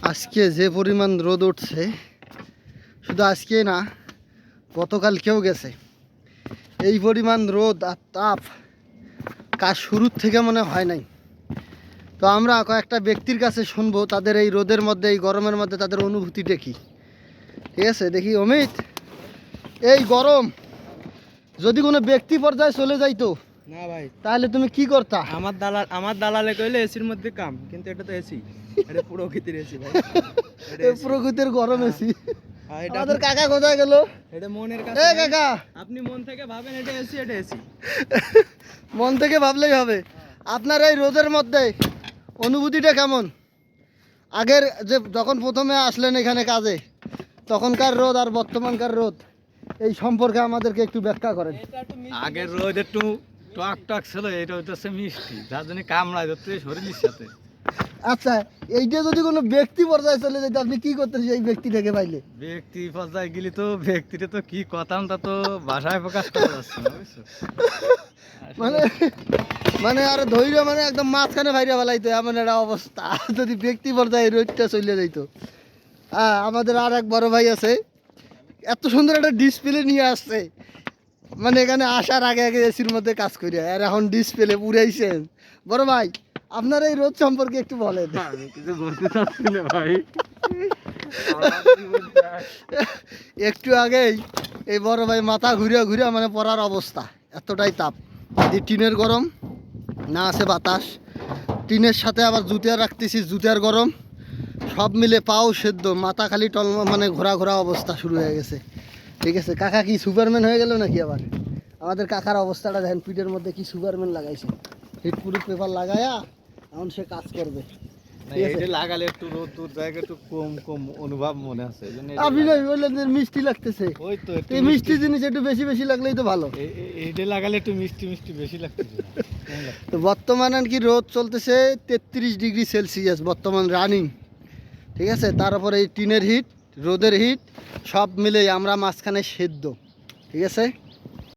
আজকে যে পরিমাণ রোদ উঠছে, শুধু আজকে না, গতকালকেও গেছে। এই পরিমাণ রোদ আর তাপ কাজ শুরুর থেকে মনে হয় নাই। তো আমরা কয়েকটা ব্যক্তির কাছে শুনবো তাদের এই রোদের মধ্যে, এই গরমের মধ্যে তাদের অনুভূতিটা কি। ঠিক আছে, দেখি অমিত, এই গরম যদি কোনো ব্যক্তি পর্যায়ে চলে যাইতো না ভাই, তাহলে তুমি কি করতা? আমার দালালে কইলে এসির মধ্যে কাম, কিন্তু এটা তো এসি, এটা প্রকৃতির এসি ভাই। প্রকৃতির গরম এসি। এটা আমাদের কাকা কোথায় গেল? এটা মনের কাছে। এ কাকা, আপনি মন থেকে ভাবেন এটা এসি, এটা এসি। মন থেকে ভাবলেই হবে। আপনার এই রোদের মধ্যে অনুভূতিটা কেমন? আগের যে যখন প্রথমে আসলেন এখানে কাজে, তখনকার রোদ আর বর্তমানকার রোদ, এই সম্পর্কে আমাদেরকে একটু ব্যাখ্যা করেন। আগের রোদ একটু টক টক ছিল, এটা হইতেছে মিষ্টি, যার জন্য কামড়ায় ধরতে শরীরের সাথে। আচ্ছা, এইটা যদি কোনো ব্যক্তি পর্যায়ে চলে যেত, আপনি কি করতেন সেই ব্যক্তিটাকে পাইলে? ব্যক্তি পর্যায়ে গেলে তো ব্যক্তিটা তো কি কথাম তা তো ভাষায় প্রকাশ করা যাচ্ছে না, বুঝছো? মানে মানে আর ধৈর্য মানে একদম মাঝখানে বাইরে ফেলাইতো, এমন একটা অবস্থা যদি ব্যক্তি পর্যায়ে রোদটা চলে যাইতো। আমাদের আর এক বড় ভাই আছে, এত সুন্দর একটা ডিসপ্লে নিয়ে আসছে, মানে এখানে আসার আগে আগে এসির মধ্যে কাজ করি, আর এখন ডিসপ্লে পুরাইছেন। বড় ভাই, আপনার এই রোদ সম্পর্কে একটু বলেন। আমি কিছু বলতে চাচ্ছি না ভাই। একটু আগেই এই বড় ভাই মাথা ঘুরিয়া ঘুরিয়া মানে পড়ার অবস্থা, এতটাই তাপ। এই টিনের গরম, না আছে বাতাস, টিনের সাথে আবার জুতিয়ার রাখতেছি, জুতিয়ার গরম, সব মিলে পাও সেদ্ধ, মাথা খালি টল, মানে ঘোরা ঘোরা অবস্থা শুরু হয়ে গেছে। ঠিক আছে, কাকা কি সুপারম্যান হয়ে গেল নাকি আবার? আমাদের কাকার অবস্থাটা দেখেন, পিঠের মধ্যে কি সুপারম্যান লাগাইছে, হিট প্রুফ পেপার লাগায়া এখন সে কাজ করবে। এটা লাগালে একটু রোদ দূর জায়গা একটু কম কম অনুভব মনে আছে, এই জন্য আপনি না বললেন যে মিষ্টি লাগতেছে, ওই তো একটু এই মিষ্টি জিনিস একটু বেশি বেশি লাগলেই তো ভালো। এইটা লাগালে একটু মিষ্টি মিষ্টি বেশি লাগতেছে। তো বর্তমানে কি রোদ চলতেছে 33 ডিগ্রি সেলসিয়াস বর্তমান রানিং। ঠিক আছে, তারপরে এই টিনের হিট, রোদের হিট, সব মিলে আমরা মাঝখানে সেদ্ধ। ঠিক আছে।